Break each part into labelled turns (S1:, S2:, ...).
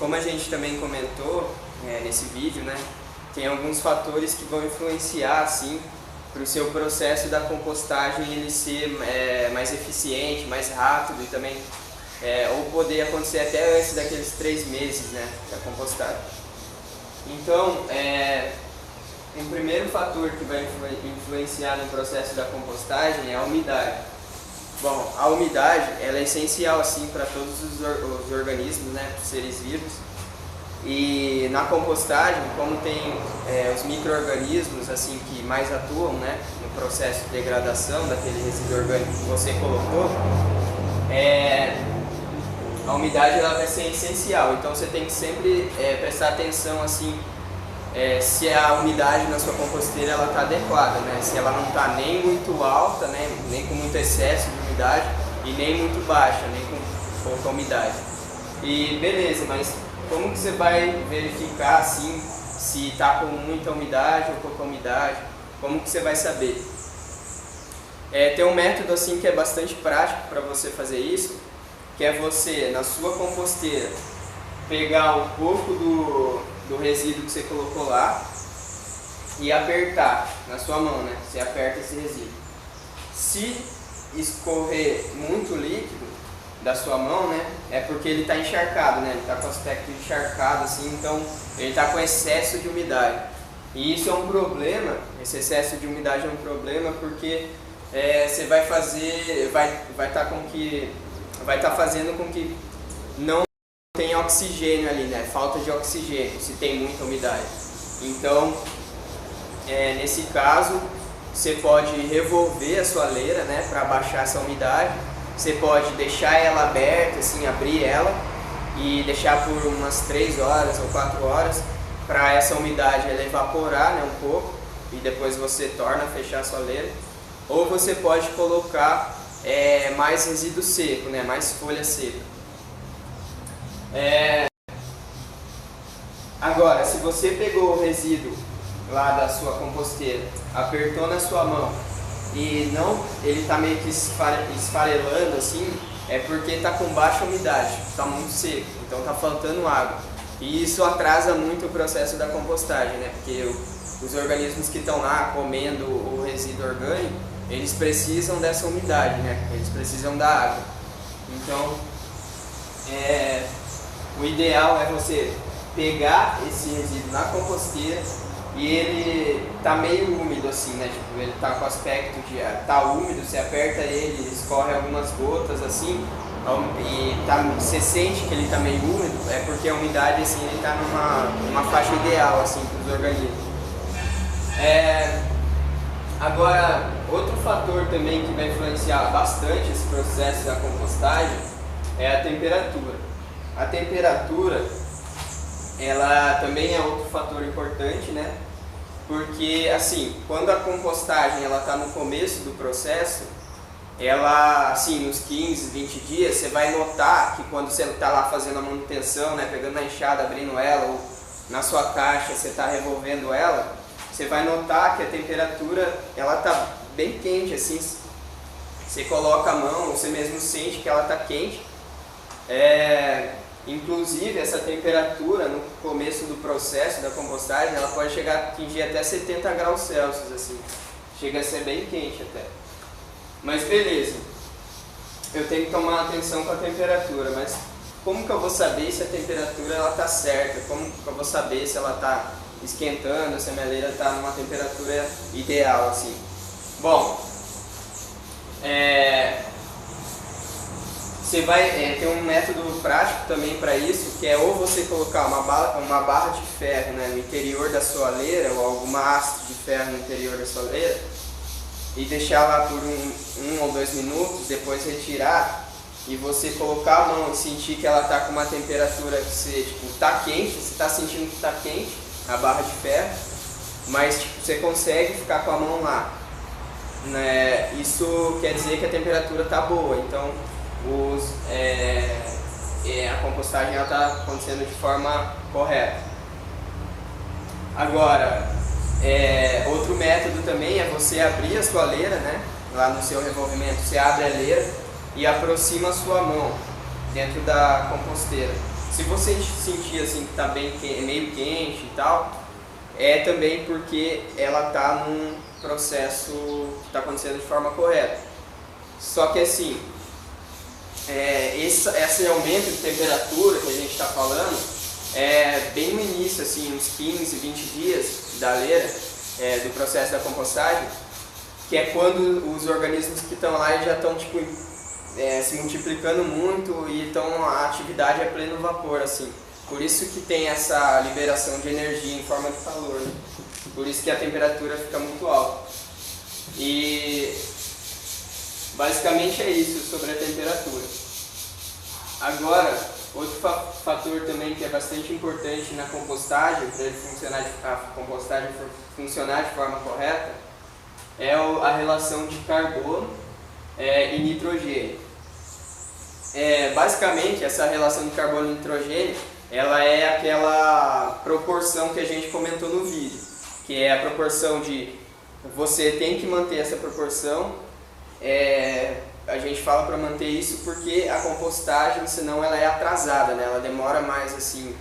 S1: como a gente também comentou nesse vídeo, né, tem alguns fatores que vão influenciar assim, para o seu processo da compostagem ele ser mais eficiente, mais rápido e também ou poder acontecer até antes daqueles 3 meses, né, da compostagem. Então, o primeiro fator que vai influenciar no processo da compostagem é a umidade. Bom, a umidade ela é essencial assim para todos os organismos, né, os seres vivos. E na compostagem, como tem os micro-organismos assim, que mais atuam, né, no processo de degradação daquele resíduo orgânico que você colocou, a umidade ela vai ser essencial. Então você tem que sempre prestar atenção assim, se a umidade na sua composteira ela está adequada, né? Se ela não está nem muito alta, né, nem com muito excesso de umidade e nem muito baixa, nem com pouca umidade. E beleza, mas como que você vai verificar assim se está com muita umidade ou pouca umidade? Como que você vai saber? Tem um método assim que é bastante prático para você fazer isso, que é você na sua composteira pegar um pouco do resíduo que você colocou lá e apertar na sua mão, né? Você aperta esse resíduo. Se escorrer muito líquido da sua mão, né? É porque ele está encharcado, né? Ele está com aspecto encharcado assim, então ele está com excesso de umidade. E isso é um problema, esse excesso de umidade é um problema porque você vai estar fazendo com que não tem oxigênio ali, né? Falta de oxigênio, se tem muita umidade. Então, nesse caso, você pode revolver a sua leira, né? Para baixar essa umidade. Você pode deixar ela aberta, assim, abrir ela e deixar por umas 3 horas ou 4 horas para essa umidade ela evaporar, né, um pouco e depois você torna a fechar a sua leira. Ou você pode colocar mais resíduo seco, né, mais folha seca. Agora, se você pegou o resíduo lá da sua composteira, apertou na sua mão e ele está meio que esfarelando assim, é porque está com baixa umidade, está muito seco, então está faltando água. E isso atrasa muito o processo da compostagem, né? Porque os organismos que estão lá comendo o resíduo orgânico, eles precisam dessa umidade, né? Eles precisam da água. Então, o ideal é você pegar esse resíduo na composteira e ele tá meio úmido assim, né? Tipo, ele tá com aspecto de tá úmido, você aperta ele, escorre algumas gotas assim, e você sente que ele tá meio úmido, é porque a umidade assim, ele tá numa faixa ideal assim para os organismos. Agora, outro fator também que vai influenciar bastante esse processo da compostagem é a temperatura. A temperatura, ela também é outro fator importante, né? Porque, assim, quando a compostagem ela está no começo do processo, ela, assim, nos 15, 20 dias, você vai notar que quando você está lá fazendo a manutenção, né, pegando a enxada, abrindo ela, ou na sua caixa você está revolvendo ela, você vai notar que a temperatura, ela está bem quente, assim, você coloca a mão, você mesmo sente que ela está quente. Inclusive, essa temperatura no começo do processo da compostagem, ela pode chegar a atingir até 70 graus Celsius, assim. Chega a ser bem quente até. Mas beleza, eu tenho que tomar atenção com a temperatura, mas como que eu vou saber se a temperatura ela está certa? Como que eu vou saber se ela está esquentando, se a minha leira está numa temperatura ideal, assim? Bom, você vai ter um método prático também para isso, que é ou você colocar uma barra de ferro, né, no interior da sua leira, ou alguma haste de ferro no interior da sua leira, e deixar lá por um ou 2 minutos, depois retirar, e você colocar a mão e sentir que ela está com uma temperatura que você, tipo, está quente, você está sentindo que está quente, a barra de ferro, mas tipo, você consegue ficar com a mão lá. Né? Isso quer dizer que a temperatura está boa, então a compostagem está acontecendo de forma correta. Agora, outro método também é você abrir a sua leira, né? Lá no seu revolvimento, você abre a leira e aproxima a sua mão dentro da composteira. Se você sentir assim que está bem meio quente e tal, é também porque ela está num processo que está acontecendo de forma correta. Só que assim, esse aumento de temperatura que a gente está falando é bem no início, assim, uns 15, 20 dias da leira, do processo da compostagem, que é quando os organismos que estão lá já estão tipo, se multiplicando muito e então a atividade é pleno vapor, assim. Por isso que tem essa liberação de energia em forma de calor, né? Por isso que a temperatura fica muito alta. E basicamente é isso sobre a temperatura. Agora, outro fator também que é bastante importante na compostagem, para a compostagem funcionar de forma correta, é a relação de carbono e nitrogênio. Basicamente, essa relação de carbono e nitrogênio, ela é aquela proporção que a gente comentou no vídeo, que é a proporção de você tem que manter essa proporção. A gente fala para manter isso porque a compostagem, senão ela é atrasada, né? Ela demora mais assim,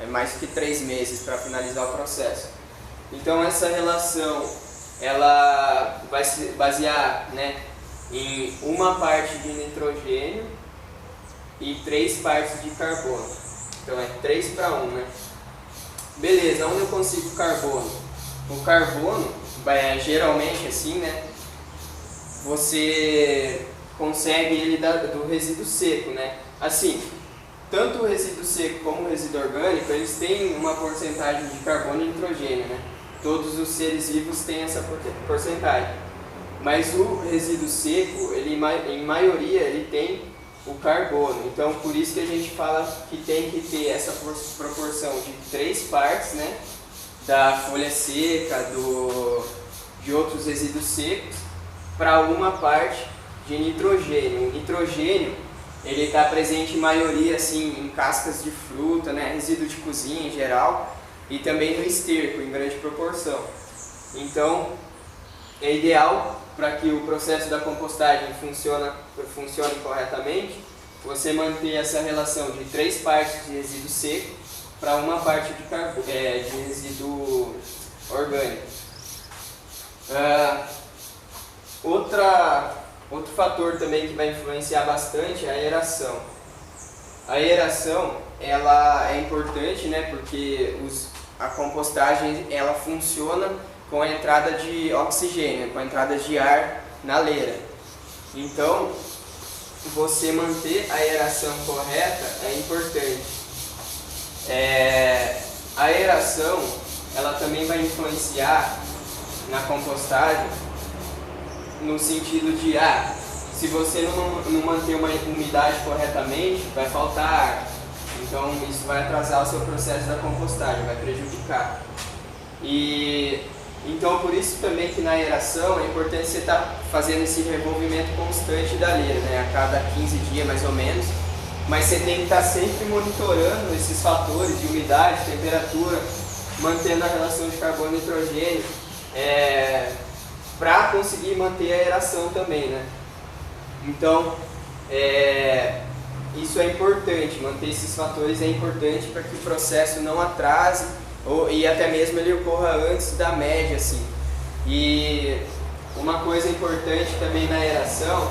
S1: mais que 3 meses para finalizar o processo. Então essa relação ela vai se basear, né, em uma parte de nitrogênio e 3 partes de carbono. Então é 3 para 1, né? Beleza, onde eu consigo carbono? O carbono, geralmente assim, né, você consegue ele do resíduo seco, né? Assim, tanto o resíduo seco como o resíduo orgânico, eles têm uma porcentagem de carbono e nitrogênio, né? Todos os seres vivos têm essa porcentagem. Mas o resíduo seco, ele, em maioria, ele tem o carbono. Então, por isso que a gente fala que tem que ter essa proporção de 3 partes, né, da folha seca, de outros resíduos secos, para uma parte de nitrogênio. O nitrogênio, ele está presente em maioria assim, em cascas de fruta, né, resíduo de cozinha em geral, e também no esterco, em grande proporção. Então, é ideal para que o processo da compostagem funcione corretamente, você manter essa relação de 3 partes de resíduo seco para uma parte de resíduo orgânico. Outro fator também que vai influenciar bastante é a aeração. A aeração ela é importante, né, porque a compostagem ela funciona com a entrada de oxigênio, com a entrada de ar na leira. Então, você manter a aeração correta é importante. A aeração ela também vai influenciar na compostagem no sentido de se você não manter uma umidade corretamente, vai faltar ar. Então isso vai atrasar o seu processo da compostagem, vai prejudicar. Então por isso também que na aeração é importante você estar fazendo esse revolvimento constante da leira, né, a cada 15 dias mais ou menos. Mas você tem que estar sempre monitorando esses fatores de umidade, temperatura, mantendo a relação de carbono e nitrogênio, para conseguir manter a aeração também, né? Então, isso é importante, manter esses fatores é importante para que o processo não atrase e até mesmo ele ocorra antes da média, assim. E uma coisa importante também na aeração,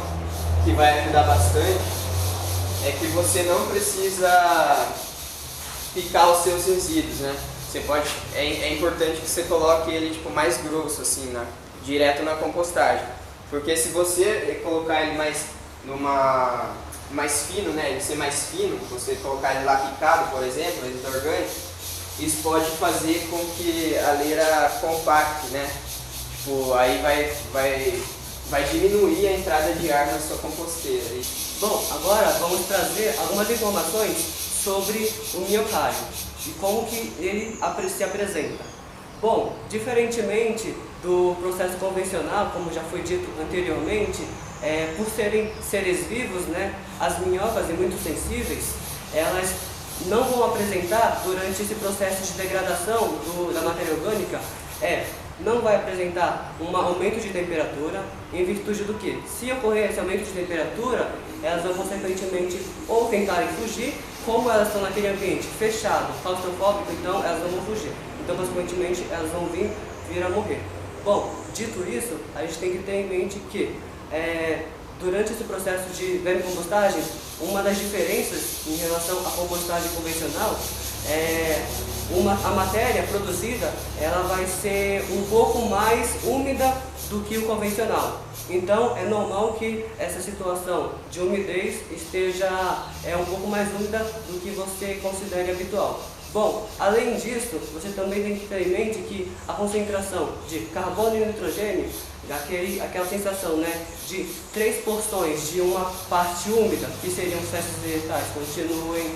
S1: que vai ajudar bastante, é que você não precisa picar os seus resíduos, né? É importante que você coloque ele tipo, mais grosso, assim, direto na compostagem. Porque se você colocar ele mais fino, né, ele ser mais fino, você colocar ele lá picado, por exemplo, resíduo orgânico, isso pode fazer com que a leira compacte, né? Tipo, aí vai diminuir a entrada de ar na sua composteira.
S2: Bom, agora vamos trazer algumas informações sobre o miocárdio e como que ele se apresenta. Bom, diferentemente do processo convencional, como já foi dito anteriormente, por serem seres vivos, né, as minhocas e muito sensíveis, elas não vão apresentar durante esse processo de degradação da matéria orgânica não vai apresentar um aumento de temperatura, em virtude do que? Se ocorrer esse aumento de temperatura, elas vão consequentemente ou tentarem fugir, como elas estão naquele ambiente fechado, claustrofóbico, então elas não vão fugir. Então, consequentemente, elas vão vir a morrer. Bom, dito isso, a gente tem que ter em mente que durante esse processo de vermicompostagem, uma das diferenças em relação à compostagem convencional a matéria produzida ela vai ser um pouco mais úmida do que o convencional. Então é normal que essa situação de umidez esteja um pouco mais úmida do que você considere habitual. Bom, além disso, você também tem que ter em mente que a concentração de carbono e nitrogênio, aquela sensação, né, de 3 porções de uma parte úmida, que seriam os restos vegetais, continuem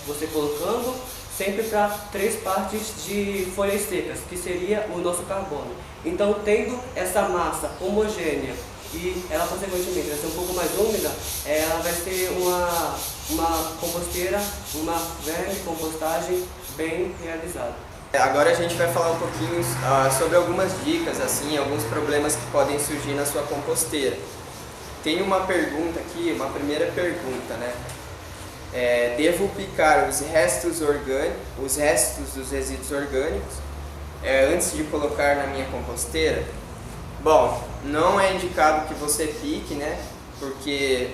S2: você colocando sempre para 3 partes de folhas secas, que seria o nosso carbono. Então, tendo essa massa homogênea e ela consequentemente vai ser um pouco mais úmida, ela vai ser uma composteira, uma vermicompostagem bem realizada.
S1: Agora a gente vai falar um pouquinho sobre algumas dicas, assim, alguns problemas que podem surgir na sua composteira. Tem uma pergunta aqui, uma primeira pergunta, né? Devo picar os restos dos resíduos orgânicos antes de colocar na minha composteira? Bom, não é indicado que você pique, né? Porque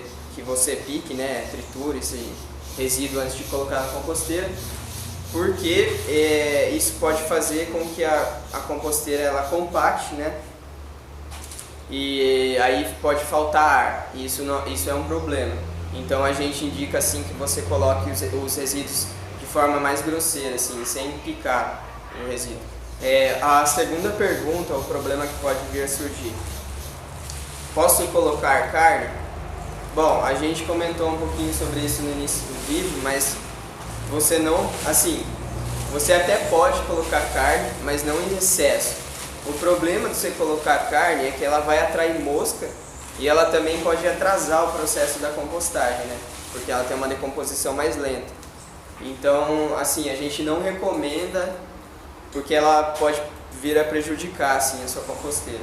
S1: triture esse resíduo antes de colocar na composteira, porque isso pode fazer com que a composteira ela compacte, né? E aí pode faltar ar, isso é um problema. Então a gente indica assim que você coloque os resíduos de forma mais grosseira, assim, sem picar o resíduo. A segunda pergunta, o problema que pode vir a surgir: posso colocar carne? Bom, a gente comentou um pouquinho sobre isso no início do vídeo, mas você até pode colocar carne, mas não em excesso. O problema de você colocar carne é que ela vai atrair mosca e ela também pode atrasar o processo da compostagem, né? Porque ela tem uma decomposição mais lenta. Então, assim, a gente não recomenda, porque ela pode vir a prejudicar, assim, a sua composteira.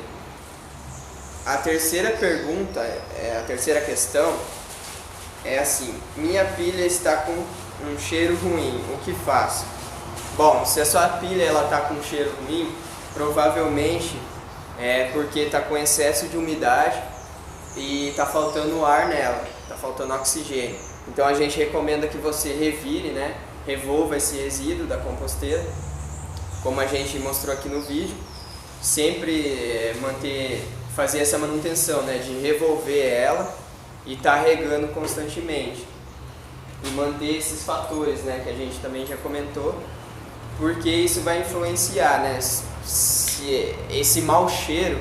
S1: A terceira pergunta, a terceira questão é assim: minha pilha está com um cheiro ruim, o que faço? Bom, se a sua pilha está com um cheiro ruim, provavelmente é porque está com excesso de umidade e está faltando ar nela, está faltando oxigênio. Então a gente recomenda que você revire, né? Revolva esse resíduo da composteira, como a gente mostrou aqui no vídeo. Sempre fazer essa manutenção, né? De revolver ela e estar regando constantemente. E manter esses fatores, né? Que a gente também já comentou, porque isso vai influenciar, né? Se esse mau cheiro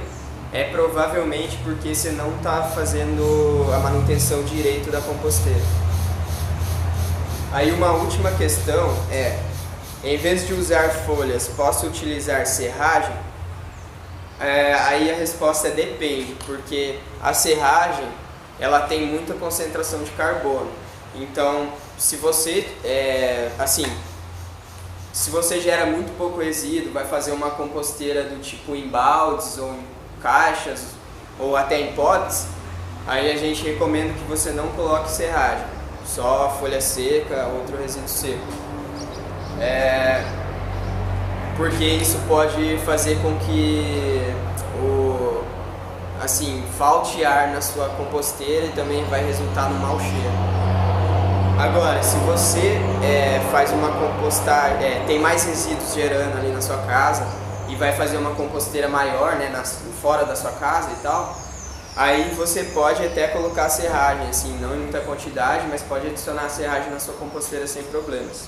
S1: é provavelmente porque você não está fazendo a manutenção direito da composteira. Aí uma última questão em vez de usar folhas, posso utilizar serragem? Aí a resposta depende, porque a serragem ela tem muita concentração de carbono. Então, se você gera muito pouco resíduo, vai fazer uma composteira do tipo em baldes ou em caixas ou até em potes, aí a gente recomenda que você não coloque serragem, só folha seca, outro resíduo seco. Porque isso pode fazer com que falte ar na sua composteira e também vai resultar no mau cheiro. Agora, se você faz uma compostagem, tem mais resíduos gerando ali na sua casa e vai fazer uma composteira maior, né, fora da sua casa e tal, aí você pode até colocar serragem, assim, não em muita quantidade, mas pode adicionar serragem na sua composteira sem problemas.